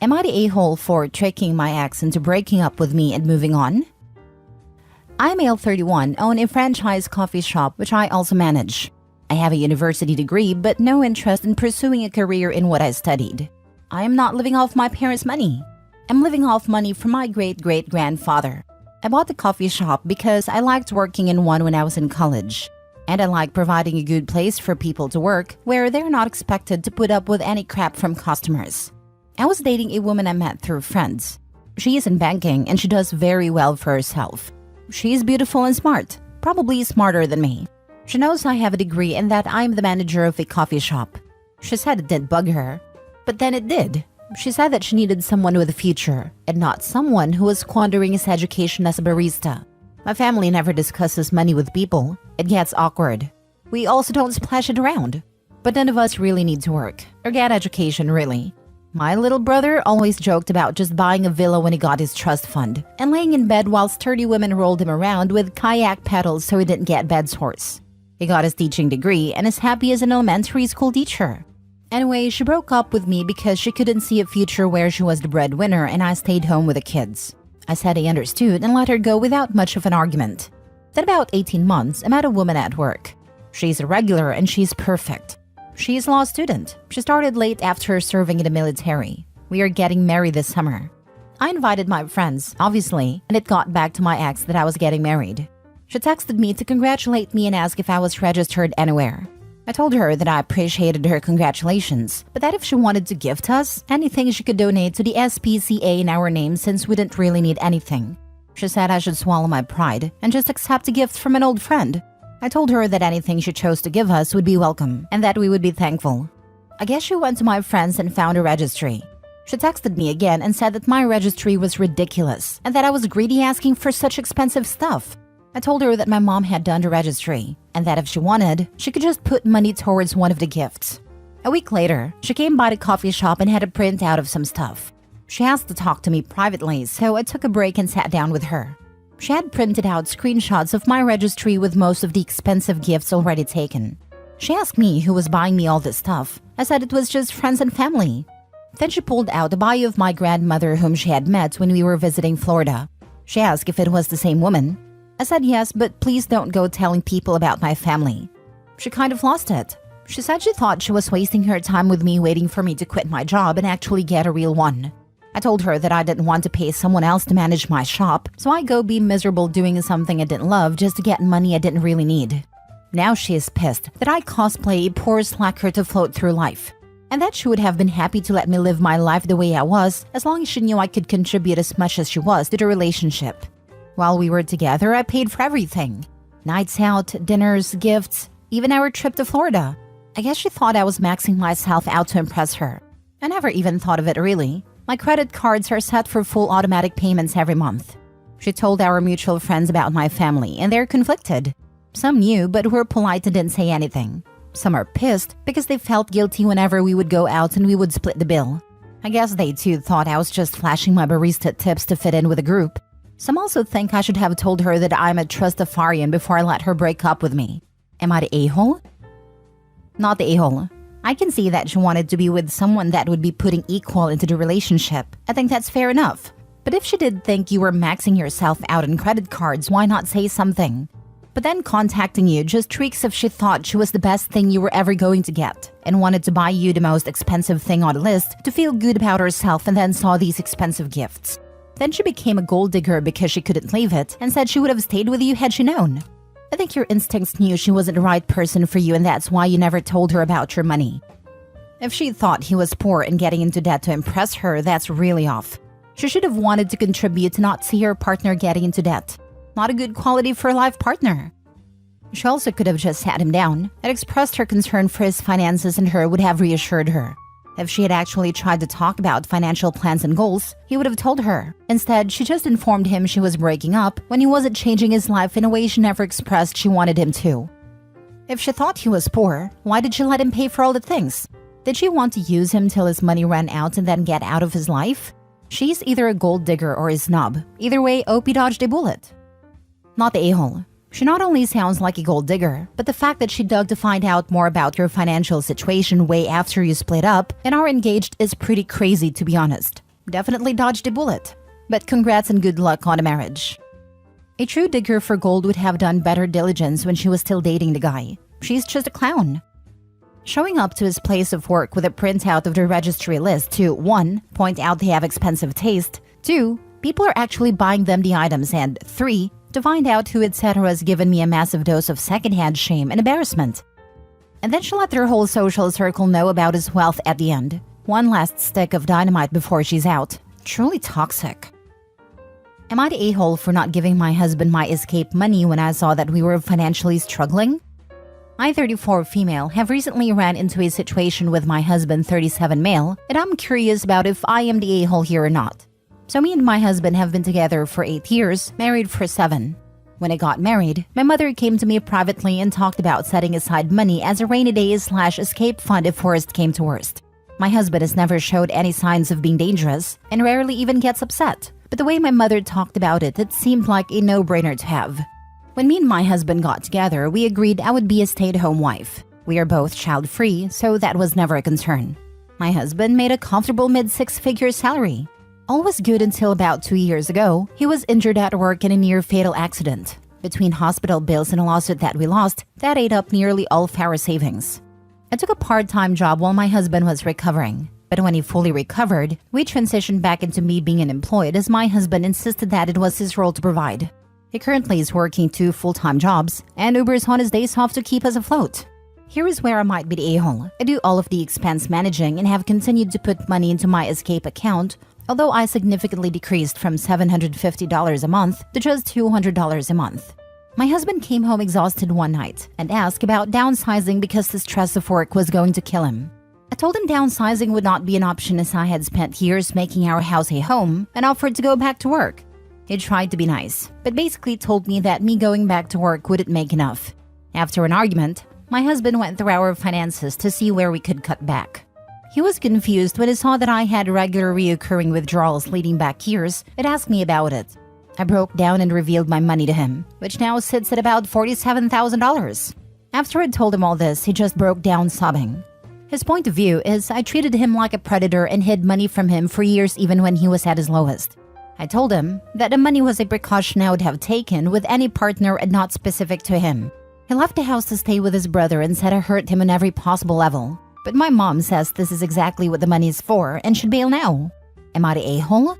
Am I the a-hole for tricking my ex into breaking up with me and moving on? I'm male 31, own a franchise coffee shop which I also manage. I have a university degree but no interest in pursuing a career in what I studied. I am not living off my parents' money. I'm living off money from my great-great-grandfather. I bought the coffee shop because I liked working in one when I was in college. And I like providing a good place for people to work where they're not expected to put up with any crap from customers. I was dating a woman I met through friends. She is in banking and she does very well for herself. She is beautiful and smart, probably smarter than me. She knows I have a degree and that I'm the manager of a coffee shop. She said it didn't bug her, but then it did. She said that she needed someone with a future and not someone who was squandering his education as a barista. My family never discusses money with people. It gets awkward. We also don't splash it around. But none of us really need to work or get education, really. My little brother always joked about just buying a villa when he got his trust fund and laying in bed while sturdy women rolled him around with kayak paddles so he didn't get bed sores. He got his teaching degree and is happy as an elementary school teacher. Anyway, she broke up with me because she couldn't see a future where she was the breadwinner and I stayed home with the kids. I said I understood and let her go without much of an argument. Then about 18 months, I met a woman at work. She's a regular and she's perfect. She's a law student. She started late after serving in the military. We are getting married this summer. I invited my friends, obviously, and it got back to my ex that I was getting married. She texted me to congratulate me and ask if I was registered anywhere. I told her that I appreciated her congratulations, but that if she wanted to gift us, anything she could donate to the SPCA in our name since we didn't really need anything. She said I should swallow my pride and just accept a gift from an old friend. I told her that anything she chose to give us would be welcome and that we would be thankful. I guess she went to my friends and found a registry. She texted me again and said that my registry was ridiculous and that I was greedy asking for such expensive stuff. I told her that my mom had done the registry and that if she wanted, she could just put money towards one of the gifts. A week later, she came by the coffee shop and had a printout of some stuff. She asked to talk to me privately, so I took a break and sat down with her. She had printed out screenshots of my registry with most of the expensive gifts already taken. She asked me who was buying me all this stuff. I said it was just friends and family. Then she pulled out a bio of my grandmother whom she had met when we were visiting Florida. She asked if it was the same woman. I said yes, but please don't go telling people about my family. She kind of lost it. She said she thought she was wasting her time with me waiting for me to quit my job and actually get a real one. I told her that I didn't want to pay someone else to manage my shop, so I go be miserable doing something I didn't love just to get money I didn't really need. Now she is pissed that I cosplay a poor slacker to float through life, and that she would have been happy to let me live my life the way I was as long as she knew I could contribute as much as she was to the relationship. While we were together, I paid for everything. Nights out, dinners, gifts, even our trip to Florida. I guess she thought I was maxing myself out to impress her. I never even thought of it really. My credit cards are set for full automatic payments every month. She told our mutual friends about my family, and they're conflicted. Some knew, but were polite and didn't say anything. Some are pissed because they felt guilty whenever we would go out and we would split the bill. I guess they too thought I was just flashing my barista tips to fit in with the group. Some also think I should have told her that I'm a trustafarian before I let her break up with me. Am I the a-hole? Not the a-hole. I can see that she wanted to be with someone that would be putting equal into the relationship. I think that's fair enough. But if she did think you were maxing yourself out on credit cards, why not say something? But then contacting you just reeks if she thought she was the best thing you were ever going to get and wanted to buy you the most expensive thing on the list to feel good about herself and then saw these expensive gifts. Then she became a gold digger because she couldn't leave it and said she would have stayed with you had she known. I think your instincts knew she wasn't the right person for you and that's why you never told her about your money. If she thought he was poor and getting into debt to impress her, that's really off. She should have wanted to contribute to not see her partner getting into debt. Not a good quality for a life partner. She also could have just sat him down and expressed her concern for his finances and her would have reassured her. If she had actually tried to talk about financial plans and goals, he would have told her. Instead, she just informed him she was breaking up when he wasn't changing his life in a way she never expressed she wanted him to. If she thought he was poor, why did she let him pay for all the things? Did she want to use him till his money ran out and then get out of his life? She's either a gold digger or a snob. Either way, Opie dodged a bullet. Not the a-hole. She not only sounds like a gold digger, but the fact that she dug to find out more about your financial situation way after you split up and are engaged is pretty crazy, to be honest. Definitely dodged a bullet. But congrats and good luck on a marriage. A true digger for gold would have done better diligence when she was still dating the guy. She's just a clown. Showing up to his place of work with a printout of the registry list to 1. Point out they have expensive taste, 2. People are actually buying them the items, and 3. To find out who etc. has given me a massive dose of secondhand shame and embarrassment. And then she let their whole social circle know about his wealth at the end. One last stick of dynamite before she's out. Truly toxic. Am I the a-hole for not giving my husband my escape money when I saw that we were financially struggling? I, 34 female, have recently ran into a situation with my husband, 37 male, and I'm curious about if I am the a-hole here or not. So me and my husband have been together for 8 years, married for 7. When I got married, my mother came to me privately and talked about setting aside money as a rainy day/escape fund if worst came to worst. My husband has never showed any signs of being dangerous and rarely even gets upset. But the way my mother talked about it, it seemed like a no-brainer to have. When me and my husband got together, we agreed I would be a stay-at-home wife. We are both child-free, so that was never a concern. My husband made a comfortable mid-6-figure salary. All was good until about 2 years ago, he was injured at work in a near-fatal accident. Between hospital bills and a lawsuit that we lost, that ate up nearly all of our savings. I took a part-time job while my husband was recovering. But when he fully recovered, we transitioned back into me being unemployed as my husband insisted that it was his role to provide. He currently is working 2 full-time jobs and Ubers on his days off to keep us afloat. Here is where I might be the a-hole. I do all of the expense managing and have continued to put money into my escape account, although I significantly decreased from $750 a month to just $200 a month. My husband came home exhausted one night and asked about downsizing because the stress of work was going to kill him. I told him downsizing would not be an option as I had spent years making our house a home and offered to go back to work. He tried to be nice, but basically told me that me going back to work wouldn't make enough. After an argument, my husband went through our finances to see where we could cut back. He was confused when he saw that I had regular reoccurring withdrawals leading back years and asked me about it. I broke down and revealed my money to him, which now sits at about $47,000. After I told him all this, he just broke down sobbing. His point of view is I treated him like a predator and hid money from him for years even when he was at his lowest. I told him that the money was a precaution I would have taken with any partner and not specific to him. He left the house to stay with his brother and said I hurt him on every possible level. But my mom says this is exactly what the money is for and should bail now. Am I the a-hole?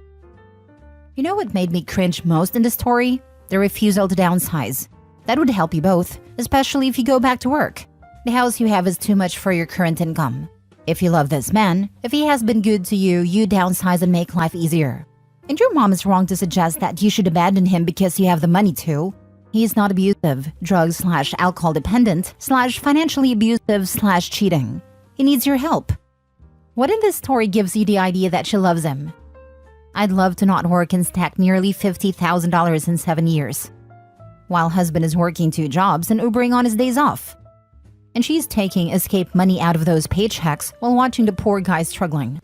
You know what made me cringe most in the story? The refusal to downsize. That would help you both, especially if you go back to work. The house you have is too much for your current income. If you love this man, if he has been good to you, you downsize and make life easier. And your mom is wrong to suggest that you should abandon him because you have the money to. He is not abusive, drug/alcohol dependent/financially abusive/cheating. He needs your help. What in this story gives you the idea that she loves him? I'd love to not work and stack nearly $50,000 in 7 years. While husband is working 2 jobs and Ubering on his days off. And she's taking escape money out of those paychecks while watching the poor guy struggling.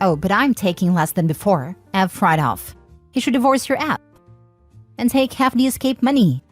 Oh, but I'm taking less than before. Have right off. You should divorce your app. And take half the escape money.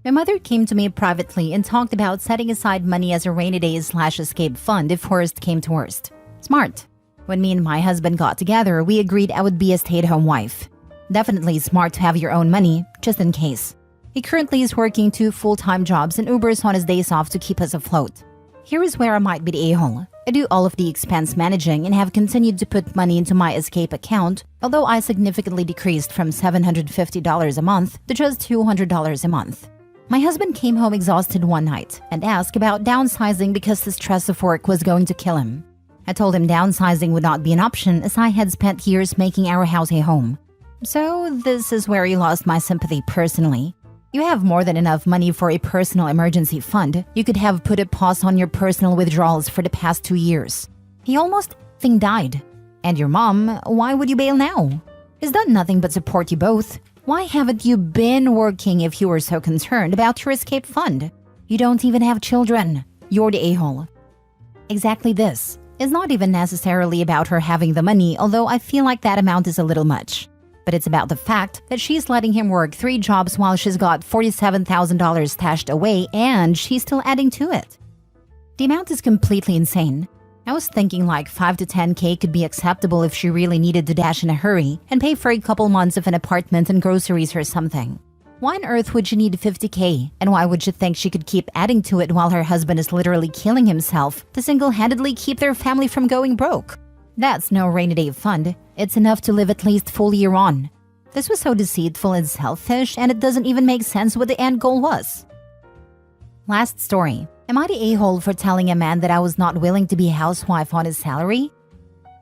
My mother came to me privately and talked about setting aside money as a rainy day/escape fund if worst came to worst. Smart. When me and my husband got together, we agreed I would be a stay-at-home wife. Definitely smart to have your own money, just in case. He currently is working 2 full-time jobs and Ubers on his days off to keep us afloat. Here is where I might be the a-hole. I do all of the expense managing and have continued to put money into my escape account, although I significantly decreased from $750 a month to just $200 a month. My husband came home exhausted one night and asked about downsizing because the stress of work was going to kill him. I told him downsizing would not be an option as I had spent years making our house a home. So this is where he lost my sympathy personally. You have more than enough money for a personal emergency fund. You could have put a pause on your personal withdrawals for the past 2 years. He almost died. And your mom, why would you bail now? He's done nothing but support you both. Why haven't you been working if you were so concerned about your escape fund? You don't even have children. You're the a-hole. Exactly this. It's not even necessarily about her having the money, although I feel like that amount is a little much. But it's about the fact that she's letting him work 3 jobs while she's got $47,000 stashed away and she's still adding to it. The amount is completely insane. I was thinking like 5 to 10K could be acceptable if she really needed to dash in a hurry and pay for a couple months of an apartment and groceries or something. Why on earth would she need 50K? And why would she think she could keep adding to it while her husband is literally killing himself to single-handedly keep their family from going broke? That's no rainy day fund. It's enough to live at least full year on. This was so deceitful and selfish, and it doesn't even make sense what the end goal was. Last story. Am I the a-hole for telling a man that I was not willing to be a housewife on his salary?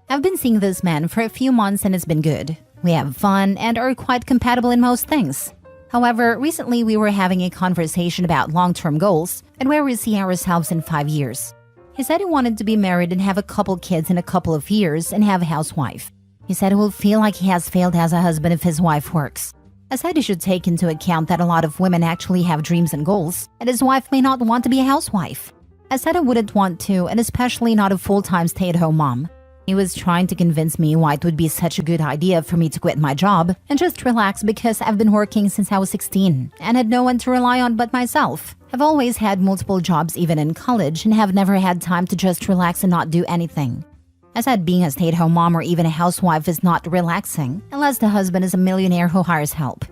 I've been seeing this man for a few months and it's been good. We have fun and are quite compatible in most things. However, recently we were having a conversation about long-term goals and where we see ourselves in 5 years. He said he wanted to be married and have a couple kids in a couple of years and have a housewife. He said he will feel like he has failed as a husband if his wife works. I said he should take into account that a lot of women actually have dreams and goals, and his wife may not want to be a housewife. I said I wouldn't want to, and especially not a full-time stay-at-home mom. He was trying to convince me why it would be such a good idea for me to quit my job and just relax because I've been working since I was 16 and had no one to rely on but myself. I've always had multiple jobs even in college and have never had time to just relax and not do anything. I said being a stay-at-home mom or even a housewife is not relaxing unless the husband is a millionaire who hires help.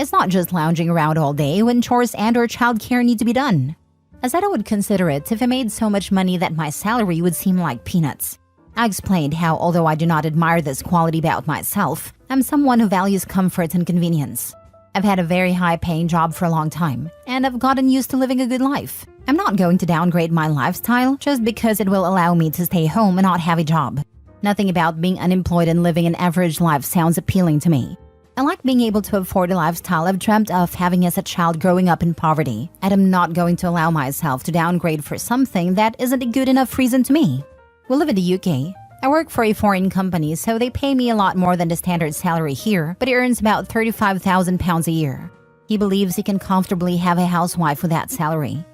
It's not just lounging around all day when chores and or childcare need to be done. I said I would consider it if I made so much money that my salary would seem like peanuts. I explained how, although I do not admire this quality about myself, I'm someone who values comfort and convenience. I've had a very high-paying job for a long time, and I've gotten used to living a good life. I'm not going to downgrade my lifestyle just because it will allow me to stay home and not have a job. Nothing about being unemployed and living an average life sounds appealing to me. I like being able to afford a lifestyle I've dreamt of having as a child growing up in poverty, and I'm not going to allow myself to downgrade for something that isn't a good enough reason to me. We live in the UK. I work for a foreign company, so they pay me a lot more than the standard salary here, but he earns about £35,000 a year. He believes he can comfortably have a housewife with that salary.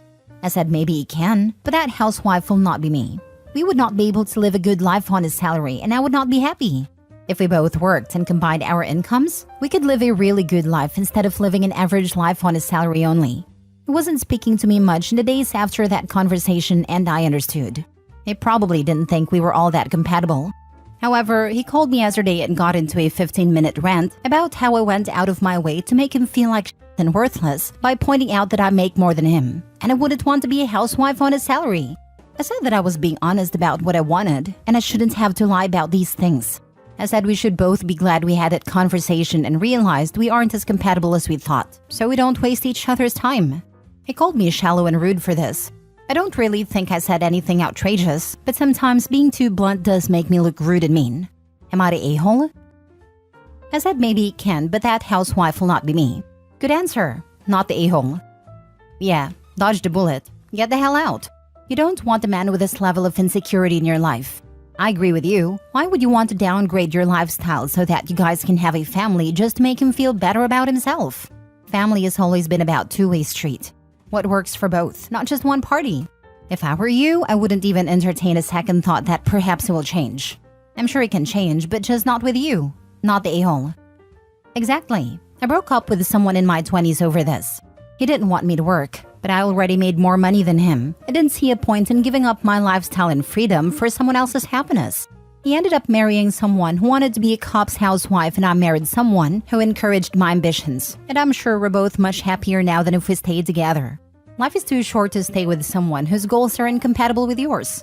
I said maybe he can, but that housewife will not be me. We would not be able to live a good life on his salary, and I would not be happy. If we both worked and combined our incomes, we could live a really good life instead of living an average life on his salary only. He wasn't speaking to me much in the days after that conversation, and I understood. He probably didn't think we were all that compatible. However, he called me yesterday and got into a 15-minute rant about how I went out of my way to make him feel like and worthless by pointing out that I make more than him, and I wouldn't want to be a housewife on his salary. I said that I was being honest about what I wanted, and I shouldn't have to lie about these things. I said we should both be glad we had that conversation and realized we aren't as compatible as we thought, so we don't waste each other's time. He called me shallow and rude for this. I don't really think I said anything outrageous, but sometimes being too blunt does make me look rude and mean. Am I the a-hole? I said maybe it can, but that housewife will not be me. Good answer. Not the a-hole. Yeah, dodge the bullet. Get the hell out. You don't want a man with this level of insecurity in your life. I agree with you. Why would you want to downgrade your lifestyle so that you guys can have a family just to make him feel better about himself? Family has always been about two-way street. What works for both, not just one party. If I were you, I wouldn't even entertain a second thought that perhaps it will change. I'm sure it can change, but just not with you. Not the a-hole. Exactly. I broke up with someone in my 20s over this. He didn't want me to work, but I already made more money than him. I didn't see a point in giving up my lifestyle and freedom for someone else's happiness. He ended up marrying someone who wanted to be a cop's housewife, and I married someone who encouraged my ambitions. And I'm sure we're both much happier now than if we stayed together. Life is too short to stay with someone whose goals are incompatible with yours.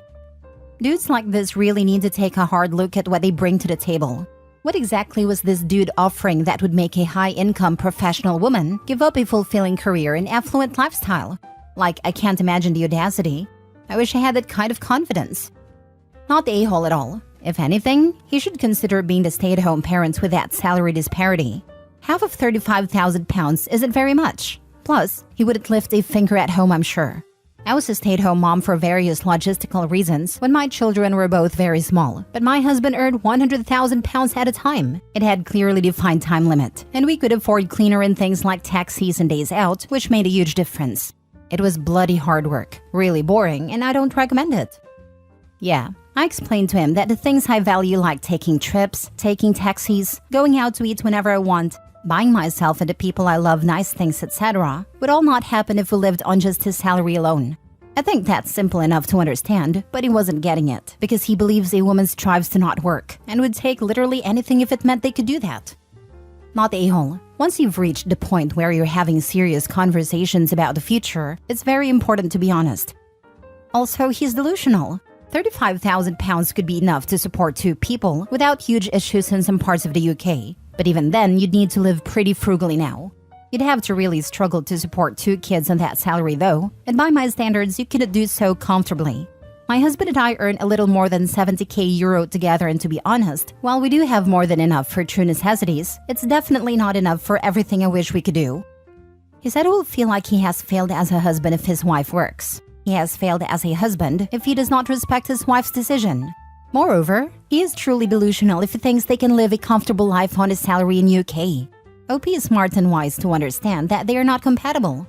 Dudes like this really need to take a hard look at what they bring to the table. What exactly was this dude offering that would make a high-income professional woman give up a fulfilling career and affluent lifestyle? Like, I can't imagine the audacity. I wish I had that kind of confidence. Not the a-hole at all. If anything, he should consider being the stay-at-home parent with that salary disparity. Half of £35,000 isn't very much. Plus, he wouldn't lift a finger at home, I'm sure. I was a stay-at-home mom for various logistical reasons when my children were both very small, but my husband earned £100,000 at a time. It had clearly defined time limit, and we could afford cleaner and things like taxis and days out, which made a huge difference. It was bloody hard work, really boring, and I don't recommend it. Yeah, I explained to him that the things I value like taking trips, taking taxis, going out to eat whenever I want, buying myself and the people I love nice things, etc., would all not happen if we lived on just his salary alone. I think that's simple enough to understand, but he wasn't getting it because he believes a woman strives to not work and would take literally anything if it meant they could do that. Not a-hole. Once you've reached the point where you're having serious conversations about the future, it's very important to be honest. Also, he's delusional. £35,000 could be enough to support 2 people without huge issues in some parts of the UK. But even then, you'd need to live pretty frugally now. You'd have to really struggle to support 2 kids on that salary though, and by my standards, you couldn't do so comfortably. My husband and I earn a little more than 70k euro together, and to be honest, while we do have more than enough for true necessities, it's definitely not enough for everything I wish we could do. He said he will feel like he has failed as a husband if his wife works. He has failed as a husband if he does not respect his wife's decision. Moreover, he is truly delusional if he thinks they can live a comfortable life on his salary in UK. OP is smart and wise to understand that they are not compatible.